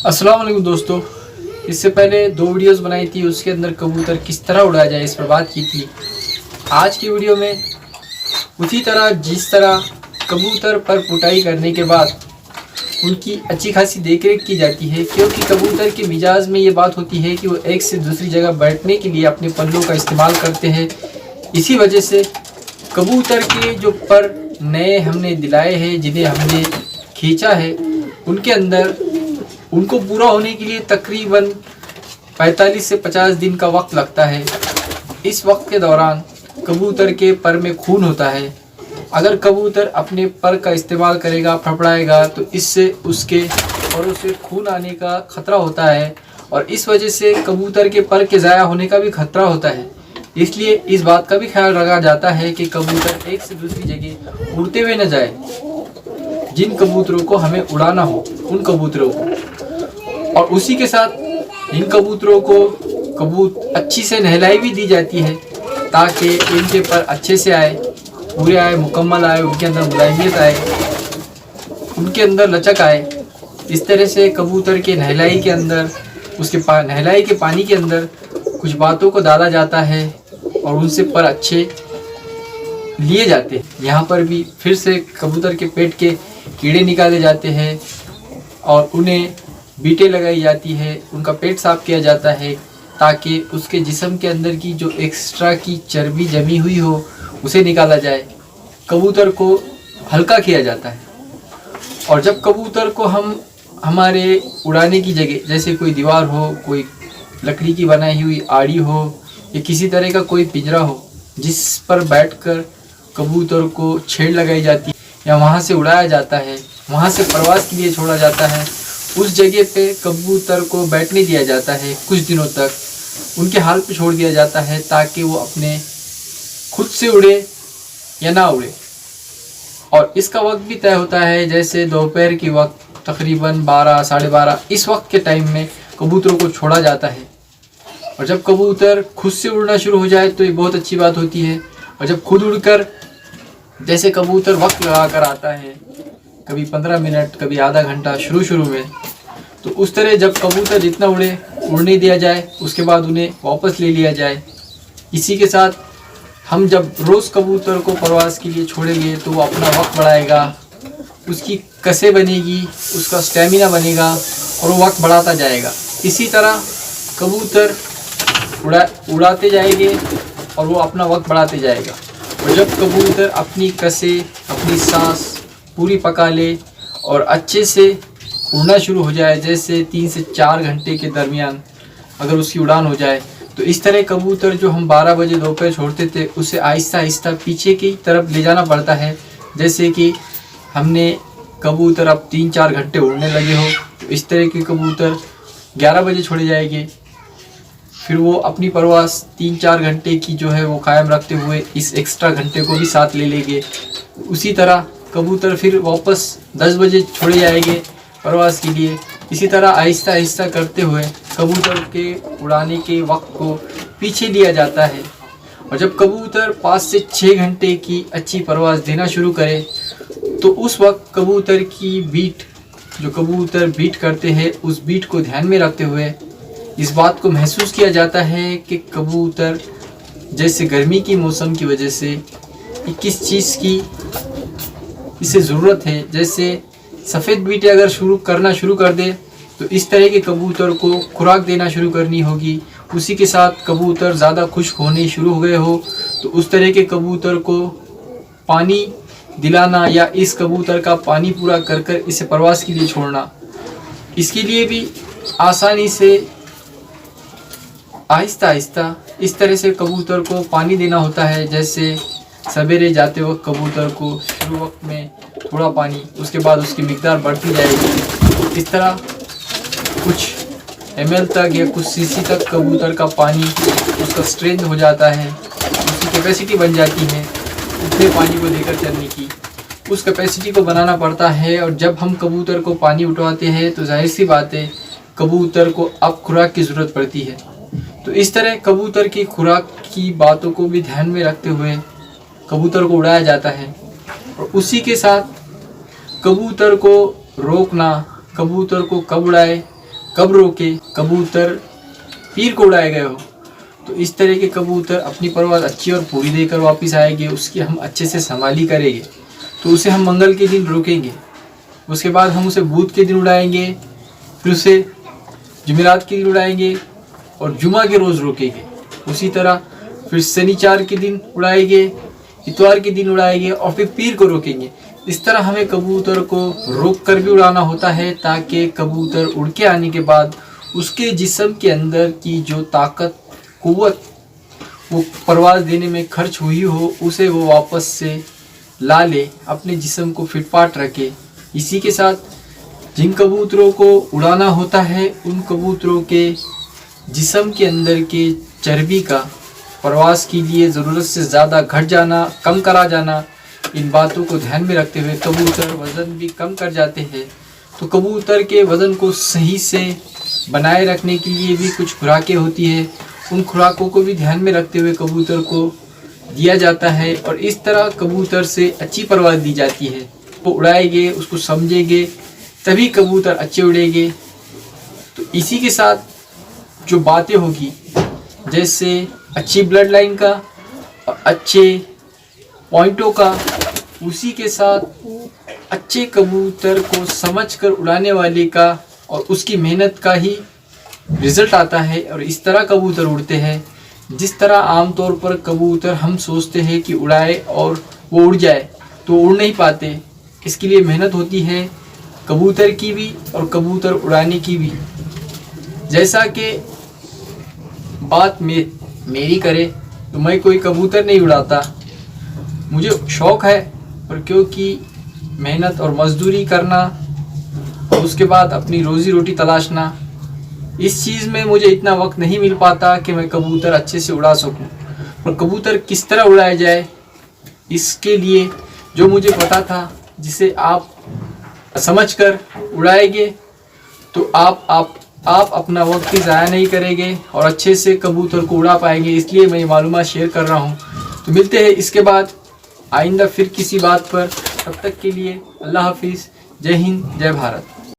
अस्सलाम वालेकुम दोस्तों। इससे पहले 2 वीडियोस बनाई थी, उसके अंदर कबूतर किस तरह उड़ाया जाए इस पर बात की थी। आज की वीडियो में उसी तरह जिस तरह कबूतर पर पुटाई करने के बाद उनकी अच्छी खासी देखरेख की जाती है, क्योंकि कबूतर के मिजाज में ये बात होती है कि वो एक से दूसरी जगह बैठने के लिए अपने पल्लों का इस्तेमाल करते हैं। इसी वजह से कबूतर के जो पर नए हमने दिलाए हैं, जिन्हें हमने खींचा है, उनके अंदर उनको पूरा होने के लिए तकरीबन 45 से 50 दिन का वक्त लगता है। इस वक्त के दौरान कबूतर के पर में खून होता है। अगर कबूतर अपने पर का इस्तेमाल करेगा, फड़फड़ाएगा, तो इससे उसके परों से खून आने का खतरा होता है और इस वजह से कबूतर के पर के ज़ाया होने का भी खतरा होता है। इसलिए इस बात का भी ख्याल रखा जाता है कि कबूतर एक से दूसरी जगह उड़ते हुए न जाए। जिन कबूतरों को हमें उड़ाना हो उन कबूतरों को, और उसी के साथ इन कबूतरों को अच्छी से नहलाई भी दी जाती है ताकि इनके पर अच्छे से आए, पूरे आए, मुकम्मल आए, उनके अंदर मुलायमियत आए, उनके अंदर लचक आए। इस तरह से कबूतर के नहलाई के अंदर, उसके नहलाई के पानी के अंदर कुछ बातों को डाला जाता है और उनसे पर अच्छे लिए जाते हैं। यहाँ पर भी फिर से कबूतर के पेट के कीड़े निकाले जाते हैं और उन्हें बीटें लगाई जाती है, उनका पेट साफ किया जाता है ताकि उसके जिस्म के अंदर की जो एक्स्ट्रा की चर्बी जमी हुई हो उसे निकाला जाए। कबूतर को हल्का किया जाता है और जब कबूतर को हम हमारे उड़ाने की जगह, जैसे कोई दीवार हो, कोई लकड़ी की बनाई हुई आड़ी हो या किसी तरह का कोई पिंजरा हो जिस पर बैठकर कबूतर को छेड़ लगाई जाती है या वहाँ से उड़ाया जाता है, वहाँ से प्रवास के लिए छोड़ा जाता है, उस जगह पे कबूतर को बैठने दिया जाता है। कुछ दिनों तक उनके हाल पे छोड़ दिया जाता है ताकि वो अपने खुद से उड़े या ना उड़े। और इसका वक्त भी तय होता है, जैसे दोपहर की वक्त तकरीबन 12 साढ़े 12 इस वक्त के टाइम में कबूतरों को छोड़ा जाता है। और जब कबूतर खुद से उड़ना शुरू हो जाए तो ये बहुत अच्छी बात होती है। और जब खुद उड़कर, जैसे कबूतर वक्त लगा कर आता है, कभी 15 मिनट, कभी आधा घंटा शुरू में, तो उस तरह जब कबूतर जितना उड़ने दिया जाए उसके बाद उन्हें वापस ले लिया जाए। इसी के साथ हम जब रोज़ कबूतर को प्रवास के लिए छोड़ेंगे तो वो अपना वक्त बढ़ाएगा, उसकी कसे बनेगी, उसका स्टेमिना बनेगा और वो वक्त बढ़ाता जाएगा। इसी तरह कबूतर उड़ाते जाएंगे और वो अपना वक्त बढ़ाते जाएगा। और जब कबूतर अपनी कसे, अपनी सांस पूरी पका ले और अच्छे से उड़ना शुरू हो जाए, जैसे 3 से 4 घंटे के दरमियान अगर उसकी उड़ान हो जाए, तो इस तरह कबूतर जो हम 12 बजे दोपहर छोड़ते थे उसे आहिस्ता आहिस्ता पीछे की तरफ ले जाना पड़ता है। जैसे कि हमने कबूतर अब 3-4 घंटे उड़ने लगे हो, तो इस तरह के कबूतर 11 बजे छोड़े जाएंगे। फिर वो अपनी प्रवास 3-4 घंटे की जो है वो कायम रखते हुए इस एक्स्ट्रा घंटे को भी साथ ले लेंगे। उसी तरह कबूतर फिर वापस 10 बजे छोड़े जाएंगे प्रवास के लिए। इसी तरह आहिस्ता आहिस्ता करते हुए कबूतर के उड़ाने के वक्त को पीछे लिया जाता है। और जब कबूतर 5 से 6 घंटे की अच्छी प्रवास देना शुरू करे तो उस वक्त कबूतर की बीट, जो कबूतर बीट करते हैं, उस बीट को ध्यान में रखते हुए इस बात को महसूस किया जाता है कि कबूतर, जैसे गर्मी की मौसम की वजह से किस चीज़ की इसे ज़रूरत है, जैसे सफ़ेद बीटें अगर शुरू कर दे तो इस तरह के कबूतर को खुराक देना शुरू करनी होगी। उसी के साथ कबूतर ज़्यादा खुश्क होने शुरू हो गए हो तो उस तरह के कबूतर को पानी दिलाना या इस कबूतर का पानी पूरा कर कर इसे प्रवास के लिए छोड़ना, इसके लिए भी आसानी से आहिस्ता आहिस्ता इस तरह से कबूतर को पानी देना होता है। जैसे सवेरे जाते वक्त कबूतर को शुरू वक्त में थोड़ा पानी, उसके बाद उसकी मिकदार बढ़ती जाएगी। इस तरह कुछ ml तक या कुछ cc तक कबूतर का पानी, उसका स्ट्रेंथ हो जाता है, उसकी कैपेसिटी बन जाती है उतने पानी को लेकर चलने की। उस कैपेसिटी को बनाना पड़ता है और जब हम कबूतर को पानी उठवाते हैं तो जाहिर सी बात है कबूतर को अब खुराक की ज़रूरत पड़ती है। तो इस तरह कबूतर की खुराक की बातों को भी ध्यान में रखते हुए कबूतर को उड़ाया जाता है। और उसी के साथ कबूतर को रोकना, कबूतर को कब उड़ाए, कब रोके, कबूतर पीर को उड़ाए गए हो। तो इस तरह के कबूतर अपनी परवाज़ अच्छी और पूरी देकर वापस आएंगे, उसकी हम अच्छे से संभाली करेंगे। तो उसे हम मंगल के दिन रोकेंगे, उसके बाद हम उसे बुध के दिन उड़ाएंगे, फिर उसे जुमेरात के दिन उड़ाएंगे और जुमा के रोज़ रोकेंगे। उसी तरह फिर शनिवार के दिन उड़ाएंगे, इतवार के दिन उड़ाएंगे और फिर पीर को रोकेंगे। इस तरह हमें कबूतर को रोक कर भी उड़ाना होता है, ताकि कबूतर उड़ के आने के बाद उसके जिस्म के अंदर की जो ताकत कुव्वत वो परवाज़ देने में खर्च हुई हो, उसे वो वापस से ला ले, अपने जिस्म को फिटफाट रखे। इसी के साथ जिन कबूतरों को उड़ाना होता है, उन कबूतरों के जिस्म के अंदर के चर्बी का परवाज़ के लिए ज़रूरत से ज़्यादा घट जाना, कम करा जाना, इन बातों को ध्यान में रखते हुए कबूतर वज़न भी कम कर जाते हैं। तो कबूतर के वज़न को सही से बनाए रखने के लिए भी कुछ खुराकें होती है, उन खुराकों को भी ध्यान में रखते हुए कबूतर को दिया जाता है और इस तरह कबूतर से अच्छी परवाज़ दी जाती है। वो उड़ाएंगे, उसको समझेंगे, तभी कबूतर अच्छे उड़ेंगे। तो इसी के साथ जो बातें होगी, जैसे अच्छी ब्लड लाइन का और अच्छे पॉइंटों का, उसी के साथ अच्छे कबूतर को समझकर उड़ाने वाले का और उसकी मेहनत का ही रिज़ल्ट आता है। और इस तरह कबूतर उड़ते हैं, जिस तरह आमतौर पर कबूतर हम सोचते हैं कि उड़ाए और वो उड़ जाए, तो उड़ नहीं पाते। इसके लिए मेहनत होती है कबूतर की भी और कबूतर उड़ाने की भी। जैसा कि बात मेरी करे तो मैं कोई कबूतर नहीं उड़ाता, मुझे शौक़ है, और क्योंकि मेहनत और मज़दूरी करना और उसके बाद अपनी रोज़ी रोटी तलाशना, इस चीज़ में मुझे इतना वक्त नहीं मिल पाता कि मैं कबूतर अच्छे से उड़ा सकूं। और कबूतर किस तरह उड़ाया जाए, इसके लिए जो मुझे पता था, जिसे आप समझकर उड़ाएंगे तो आप अपना वक्त ही ज़ाया नहीं करेंगे और अच्छे से कबूतर को उड़ा पाएंगे। इसलिए मैं ये मालूमात शेयर कर रहा हूँ। तो मिलते हैं इसके बाद आइंदा फिर किसी बात पर। तब तक के लिए अल्लाह हाफिज़। जय हिंद, जय भारत।